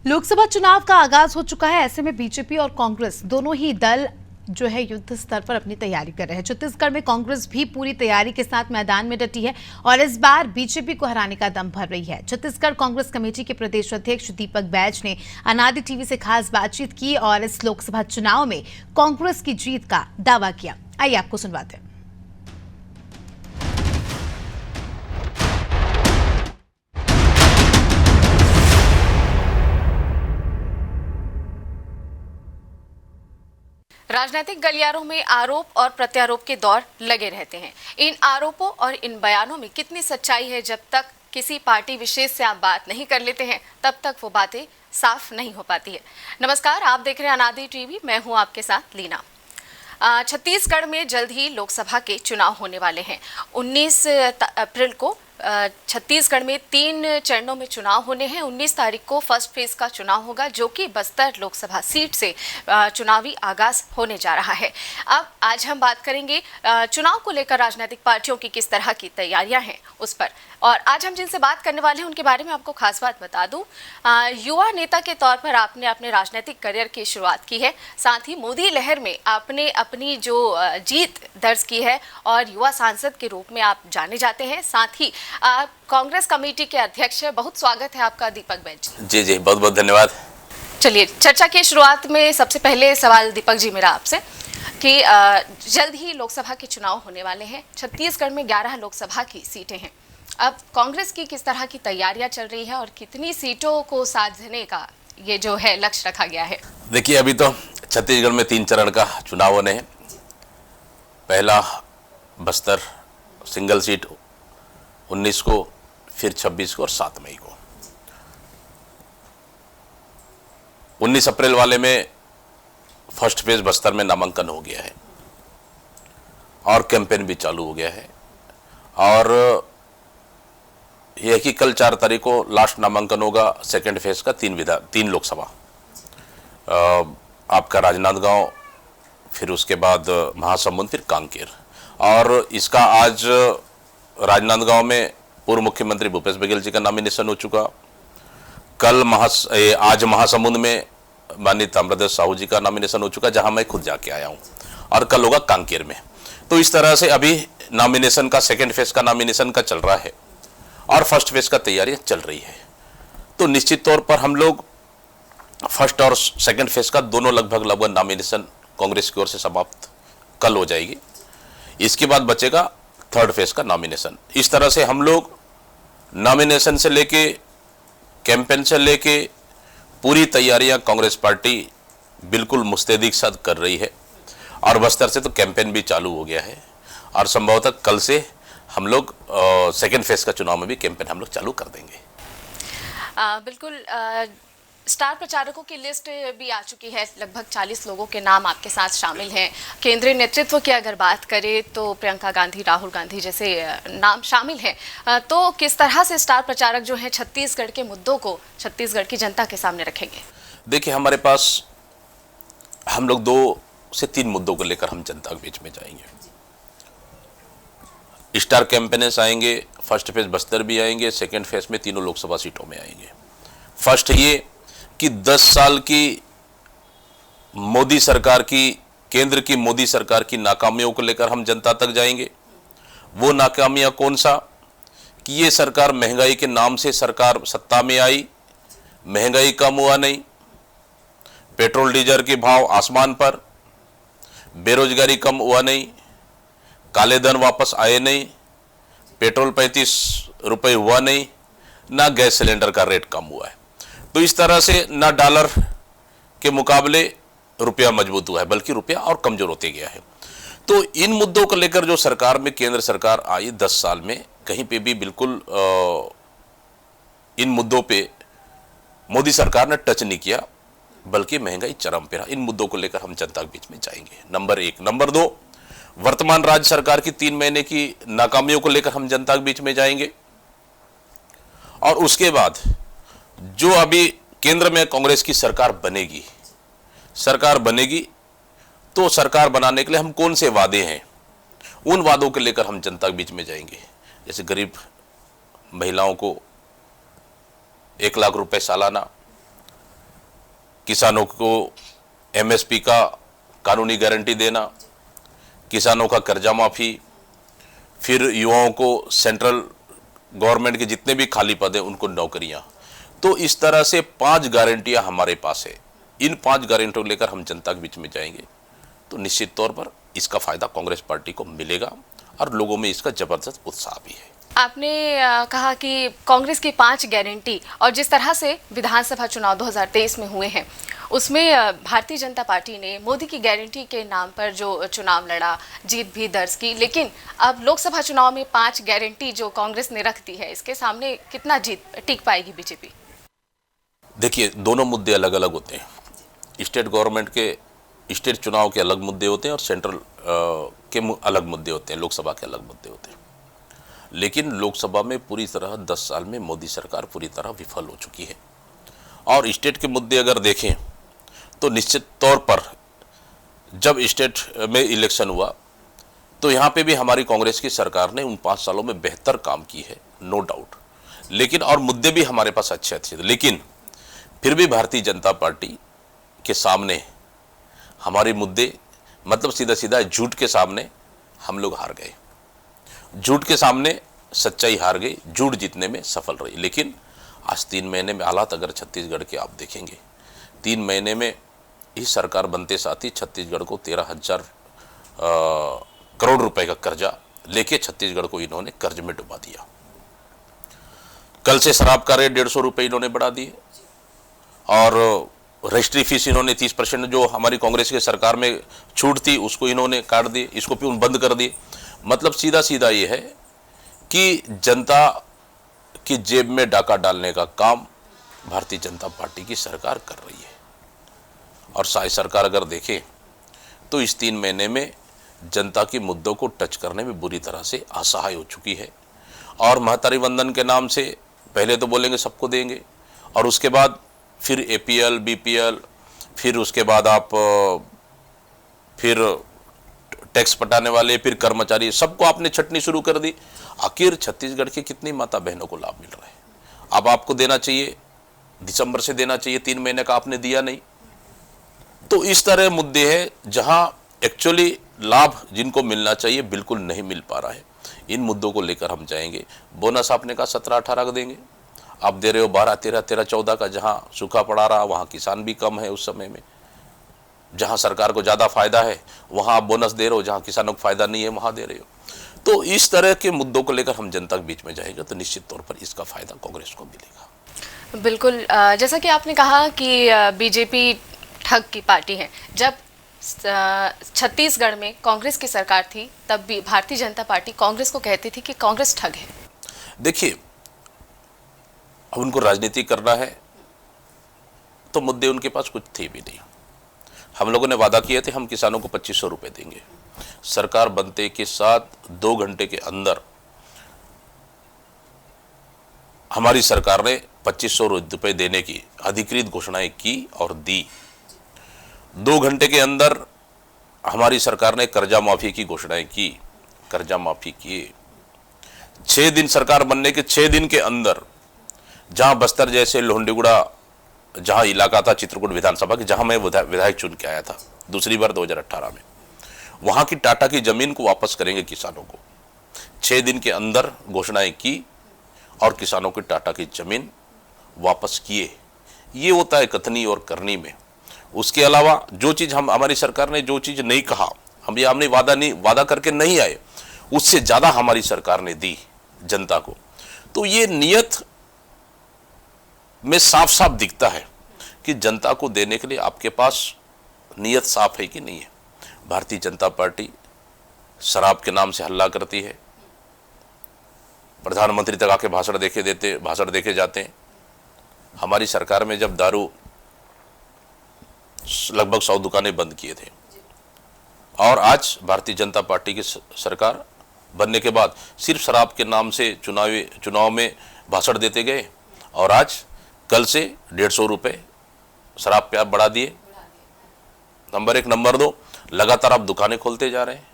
लोकसभा चुनाव का आगाज हो चुका है। ऐसे में बीजेपी और कांग्रेस दोनों ही दल जो है युद्ध स्तर पर अपनी तैयारी कर रहे हैं। छत्तीसगढ़ में कांग्रेस भी पूरी तैयारी के साथ मैदान में डटी है और इस बार बीजेपी को हराने का दम भर रही है। छत्तीसगढ़ कांग्रेस कमेटी के प्रदेश अध्यक्ष दीपक बैज ने अनादि टीवी से खास बातचीत की और इस लोकसभा चुनाव में कांग्रेस की जीत का दावा किया। आइए आपको सुनवाते हैं। राजनीतिक गलियारों में आरोप और प्रत्यारोप के दौर लगे रहते हैं। इन आरोपों और इन बयानों में कितनी सच्चाई है, जब तक किसी पार्टी विशेष से आप बात नहीं कर लेते हैं तब तक वो बातें साफ नहीं हो पाती है। नमस्कार, आप देख रहे हैं अनादि टीवी, मैं हूं आपके साथ लीना। छत्तीसगढ़ में जल्द ही लोकसभा के चुनाव होने वाले हैं। 19 अप्रैल को छत्तीसगढ़ में 3 चरणों में चुनाव होने हैं। 19 तारीख को फर्स्ट फेज का चुनाव होगा, जो कि बस्तर लोकसभा सीट से चुनावी आगाज होने जा रहा है। अब आज हम बात करेंगे चुनाव को लेकर राजनीतिक पार्टियों की किस तरह की तैयारियां हैं उस पर। और आज हम जिनसे बात करने वाले हैं उनके बारे में आपको खास बात बता दूं। युवा नेता के तौर पर आपने अपने राजनीतिक करियर की शुरुआत की है, साथ ही मोदी लहर में आपने अपनी जो जीत दर्ज की है और युवा सांसद के रूप में आप जाने जाते हैं। साथ ही कांग्रेस कमेटी के अध्यक्ष है। बहुत स्वागत है आपका दीपक बैज। जी, बहुत बहुत धन्यवाद। चलिए, चर्चा की शुरुआत में सबसे पहले सवाल दीपक जी मेरा आपसे कि जल्द ही लोकसभा के चुनाव होने वाले हैं। छत्तीसगढ़ में 11 लोकसभा की सीटें हैं। अब कांग्रेस की किस तरह की तैयारियां चल रही है और कितनी सीटों को साधने का ये जो है लक्ष्य रखा गया है? देखिए, अभी तो छत्तीसगढ़ में 3 चरण का चुनाव होने हैं। पहला बस्तर सिंगल सीट 19 को, फिर 26 को और 7 मई को। 19 अप्रैल वाले में फर्स्ट फेज बस्तर में नामांकन हो गया है और कैंपेन भी चालू हो गया है। और यह है कि कल 4 तारीख को लास्ट नामांकन होगा सेकेंड फेज का 3 लोकसभा, आपका राजनांदगांव, फिर उसके बाद महासमुंद, फिर कांकेर। और इसका आज राजनांदगांव में पूर्व मुख्यमंत्री भूपेश बघेल जी का नॉमिनेशन हो चुका। आज महासमुंद में माननीय ताम्रध्वज साहू जी का नॉमिनेशन हो चुका, जहां मैं खुद जाके आया हूं। और कल होगा कांकेर में। तो इस तरह से अभी नॉमिनेशन का सेकेंड फेज का नॉमिनेशन का चल रहा है और फर्स्ट फेज का तैयारी चल रही है। तो निश्चित तौर पर हम लोग फर्स्ट और सेकेंड फेज का दोनों लगभग नॉमिनेशन कांग्रेस की ओर से समाप्त कल हो जाएगी। इसके बाद बचेगा थर्ड फेज का नॉमिनेशन। इस तरह से हम लोग नॉमिनेशन से लेके कैंपेन से लेके पूरी तैयारियां कांग्रेस पार्टी बिल्कुल मुस्तैदी के साथ कर रही है। और बस्तर से तो कैंपेन भी चालू हो गया है और संभवतः कल से हम लोग सेकेंड फेज का चुनाव में भी कैंपेन हम लोग चालू कर देंगे। बिल्कुल। स्टार प्रचारकों की लिस्ट भी आ चुकी है। लगभग 40 लोगों के नाम आपके साथ शामिल हैं। केंद्रीय नेतृत्व की अगर बात करें तो प्रियंका गांधी, राहुल गांधी जैसे नाम शामिल हैं। तो किस तरह से स्टार प्रचारक जो हैं छत्तीसगढ़ के मुद्दों को छत्तीसगढ़ की जनता के सामने रखेंगे? देखिए, हमारे पास हम लोग 2 से 3 मुद्दों को लेकर हम जनता के बीच में जाएंगे। स्टार कैंपेनर्स आएंगे, फर्स्ट फेज बस्तर भी आएंगे, सेकेंड फेज में तीनों लोकसभा सीटों में आएंगे। फर्स्ट ये कि 10 साल की मोदी सरकार की, केंद्र की मोदी सरकार की नाकामियों को लेकर हम जनता तक जाएंगे। वो नाकामियां कौन सा कि ये सरकार महंगाई के नाम से सरकार सत्ता में आई, महंगाई कम हुआ नहीं, पेट्रोल डीजल के भाव आसमान पर, बेरोजगारी कम हुआ नहीं, काले धन वापस आए नहीं, पेट्रोल 35 रुपये हुआ नहीं, ना गैस सिलेंडर का रेट कम हुआ है। तो इस तरह से ना डॉलर के मुकाबले रुपया मजबूत हुआ है, बल्कि रुपया और कमजोर होते गया है। तो इन मुद्दों को लेकर जो सरकार में केंद्र सरकार आई 10 साल में, कहीं पे भी बिल्कुल इन मुद्दों पे मोदी सरकार ने टच नहीं किया, बल्कि महंगाई चरम पे रहा। इन मुद्दों को लेकर हम जनता के बीच में जाएंगे, नंबर 1। नंबर 2, वर्तमान राज्य सरकार की 3 महीने की नाकामियों को लेकर हम जनता के बीच में जाएंगे। और उसके बाद जो अभी केंद्र में कांग्रेस की सरकार बनेगी तो सरकार बनाने के लिए हम कौन से वादे हैं, उन वादों को लेकर हम जनता के बीच में जाएंगे। जैसे गरीब महिलाओं को 1 लाख रुपए सालाना, किसानों को एमएसपी का कानूनी गारंटी देना, किसानों का कर्जा माफी, फिर युवाओं को सेंट्रल गवर्नमेंट के जितने भी खाली पद हैं उनको नौकरियां। तो इस तरह से 5 गारंटियां हमारे पास है। इन 5 गारंटियों को लेकर हम जनता के बीच में जाएंगे तो निश्चित तौर पर इसका फायदा कांग्रेस पार्टी को मिलेगा और लोगों में इसका जबरदस्त उत्साह भी है। आपने कहा कि कांग्रेस की 5 गारंटी और जिस तरह से विधानसभा चुनाव 2023 में हुए हैं उसमें भारतीय जनता पार्टी ने मोदी की गारंटी के नाम पर जो चुनाव लड़ा, जीत भी दर्ज की, लेकिन अब लोकसभा चुनाव में 5 गारंटी जो कांग्रेस ने रख दी है, इसके सामने कितना जीत टिक पाएगी बीजेपी? देखिए, दोनों मुद्दे अलग अलग होते हैं। स्टेट गवर्नमेंट के स्टेट चुनाव के अलग मुद्दे होते हैं और सेंट्रल के अलग मुद्दे होते हैं, लोकसभा के अलग मुद्दे होते हैं। लेकिन लोकसभा में पूरी तरह 10 साल में मोदी सरकार पूरी तरह विफल हो चुकी है। और स्टेट के मुद्दे अगर देखें तो निश्चित तौर पर जब स्टेट में इलेक्शन हुआ तो यहाँ पे भी हमारी कांग्रेस की सरकार ने उन 5 सालों में बेहतर काम की है, नो डाउट। लेकिन और मुद्दे भी हमारे पास अच्छे थे, लेकिन फिर भी भारतीय जनता पार्टी के सामने हमारे मुद्दे, मतलब सीधा सीधा झूठ के सामने हम लोग हार गए। झूठ के सामने सच्चाई हार गई, झूठ जीतने में सफल रही। लेकिन आज 3 महीने में हालात अगर छत्तीसगढ़ के आप देखेंगे, 3 महीने में इस सरकार बनते साथ ही छत्तीसगढ़ को 13,000 करोड़ रुपए का कर्जा लेके छत्तीसगढ़ को इन्होंने कर्ज में डुबा दिया। कल से शराब का रेट 150 रुपये इन्होंने बढ़ा दिए और रजिस्ट्री फीस इन्होंने 30% जो हमारी कांग्रेस की सरकार में छूट थी उसको इन्होंने काट दी, इसको भी बंद कर दिए। मतलब सीधा सीधा ये है कि जनता की जेब में डाका डालने का काम भारतीय जनता पार्टी की सरकार कर रही है। और शायद सरकार अगर देखे तो इस 3 महीने में जनता के मुद्दों को टच करने में बुरी तरह से असहाय हो चुकी है। और महतारी वंदन के नाम से पहले तो बोलेंगे सबको देंगे और उसके बाद फिर एपीएल, बीपीएल, फिर उसके बाद आप फिर टैक्स पटाने वाले, फिर कर्मचारी, सबको आपने छटनी शुरू कर दी। आखिर छत्तीसगढ़ की कितनी माता बहनों को लाभ मिल रहा है? अब आपको देना चाहिए, दिसंबर से देना चाहिए, 3 महीने का आपने दिया नहीं। तो इस तरह मुद्दे हैं जहां एक्चुअली लाभ जिनको मिलना चाहिए बिल्कुल नहीं मिल पा रहा है। इन मुद्दों को लेकर हम जाएंगे। बोनस आपने कहा 17-18 का देंगे, आप दे रहे हो 12, 13, 14 का। जहां सूखा पड़ा रहा वहां किसान भी कम है उस समय में। जहां सरकार को ज्यादा फायदा है वहां आप बोनस दे रहे हो, जहां किसानों को फायदा नहीं है वहां दे रहे हो। तो इस तरह के मुद्दों को लेकर हम जनता के बीच में जाएंगे तो निश्चित तौर पर इसका फायदा कांग्रेस को मिलेगा। बिल्कुल, जैसा कि आपने कहा कि बीजेपी ठग की पार्टी है। जब छत्तीसगढ़ में कांग्रेस की सरकार थी तब भी भारतीय जनता पार्टी कांग्रेस को कहती थी कि कांग्रेस ठग है। देखिए, अब उनको राजनीति करना है तो मुद्दे उनके पास कुछ थे भी नहीं। हम लोगों ने वादा किए थे हम किसानों को 2500 रुपये देंगे। सरकार बनते के साथ 2 घंटे के अंदर हमारी सरकार ने 2500 रुपये देने की अधिकृत घोषणाएं की और दी। 2 घंटे के अंदर हमारी सरकार ने कर्जा माफी की घोषणाएं की, कर्जा माफी किए। 6 दिन सरकार बनने के 6 दिन के अंदर जहां बस्तर जैसे लोहंडीगुड़ा जहां इलाका था चित्रकूट विधानसभा की, जहां मैं विधायक चुन के आया था दूसरी बार 2018 में, वहां की टाटा की जमीन को वापस करेंगे किसानों को। 6 दिन के अंदर घोषणाएं की और किसानों की टाटा की जमीन वापस किए। ये होता है कथनी और करनी में। उसके अलावा जो चीज हमारी सरकार ने जो चीज नहीं कहा, हमने वादा करके नहीं आए, उससे ज्यादा हमारी सरकार ने दी जनता को। तो ये नियत में साफ साफ दिखता है कि जनता को देने के लिए आपके पास नियत साफ है कि नहीं है। भारतीय जनता पार्टी शराब के नाम से हल्ला करती है, प्रधानमंत्री तक आके भाषण देके जाते हैं। हमारी सरकार में जब दारू लगभग 100 दुकानें बंद किए थे और आज भारतीय जनता पार्टी की सरकार बनने के बाद सिर्फ शराब के नाम से चुनाव में भाषण देते गए और आज कल से 150 रुपये शराब पे आप बढ़ा दिए। नंबर 1। नंबर 2, लगातार आप दुकानें खोलते जा रहे हैं।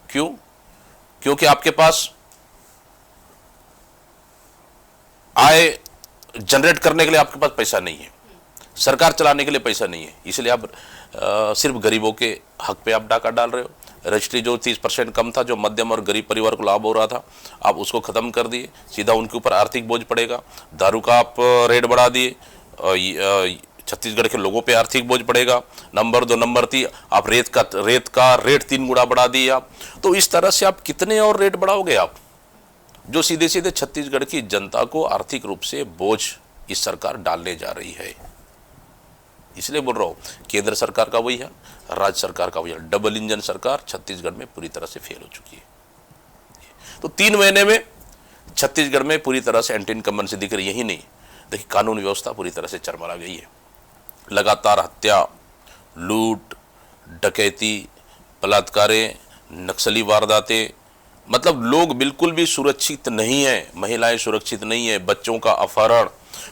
क्यों? क्योंकि आपके पास आय जनरेट करने के लिए आपके पास पैसा नहीं है। सरकार चलाने के लिए पैसा नहीं है, इसलिए आप सिर्फ गरीबों के हक पे आप डाका डाल रहे हो। रजिस्ट्री जो 30% कम था, जो मध्यम और गरीब परिवार को लाभ हो रहा था, आप उसको ख़त्म कर दिए, सीधा उनके ऊपर आर्थिक बोझ पड़ेगा। दारू का आप रेट बढ़ा दिए, छत्तीसगढ़ के लोगों पे आर्थिक बोझ पड़ेगा। नंबर 2, नंबर 3, आप रेत का रेट 3 गुना बढ़ा दिए आप। तो इस तरह से आप कितने और रेट बढ़ाओगे आप, जो सीधे सीधे छत्तीसगढ़ की जनता को आर्थिक रूप से बोझ इस सरकार डालने जा रही है। इसलिए बोल रहा हूँ, केंद्र सरकार का वही है, राज्य सरकार का वही है, डबल इंजन सरकार छत्तीसगढ़ में पूरी तरह से फेल हो चुकी है। तो 3 महीने में छत्तीसगढ़ में पूरी तरह से एंटी इनकम्बेंसी दिख रही, यही नहीं, देखिए कानून व्यवस्था पूरी तरह से चरमरा गई है। लगातार हत्या, लूट, डकैती, बलात्कारें, नक्सली वारदातें, मतलब लोग बिल्कुल भी सुरक्षित नहीं है, महिलाएं सुरक्षित नहीं है, बच्चों का अपहरण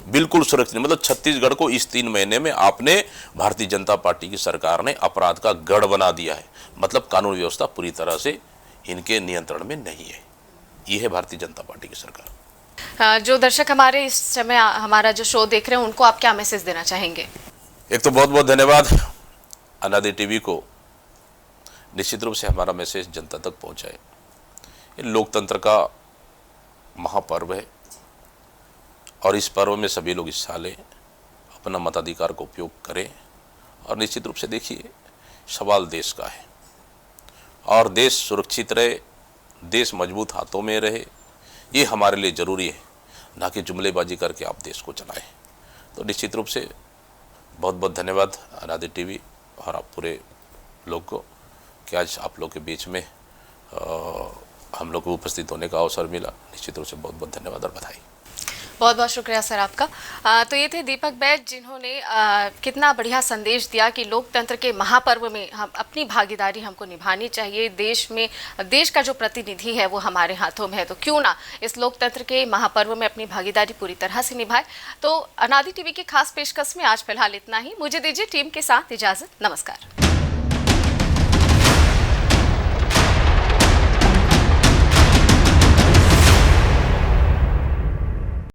बिल्कुल सुरक्षित नहीं। मतलब छत्तीसगढ़ को इस 3 महीने में आपने, भारतीय जनता पार्टी की सरकार ने अपराध का गढ़ बना दिया है। मतलब कानून व्यवस्था पूरी तरह से इनके नियंत्रण में नहीं है। ये है भारतीय जनता पार्टी की सरकार। जो दर्शक हमारे इस समय हमारा जो शो देख रहे हैं, उनको आप क्या मैसेज देना चाहेंगे? एक तो बहुत बहुत धन्यवाद अनादि टीवी को, निश्चित रूप से हमारा मैसेज जनता तक पहुंचाए। ये लोकतंत्र का महापर्व है और इस पर्व में सभी लोग हिस्सा लें, अपना मताधिकार का उपयोग करें। और निश्चित रूप से देखिए, सवाल देश का है और देश सुरक्षित रहे, देश मजबूत हाथों में रहे, ये हमारे लिए ज़रूरी है, ना कि जुमलेबाजी करके आप देश को चलाएं। तो निश्चित रूप से बहुत बहुत धन्यवाद अनादि टीवी और आप पूरे लोग को कि आज आप लोग के बीच में हम लोग को उपस्थित होने का अवसर मिला। निश्चित रूप से बहुत बहुत धन्यवाद और बधाई। बहुत बहुत शुक्रिया सर आपका। तो ये थे दीपक बैज, जिन्होंने कितना बढ़िया संदेश दिया कि लोकतंत्र के महापर्व में हम अपनी भागीदारी हमको निभानी चाहिए। देश में देश का जो प्रतिनिधि है वो हमारे हाथों में है, तो क्यों ना इस लोकतंत्र के महापर्व में अपनी भागीदारी पूरी तरह से निभाए। तो अनादि टीवी की खास पेशकश में आज फिलहाल इतना ही। मुझे दीजिए टीम के साथ इजाज़त। नमस्कार।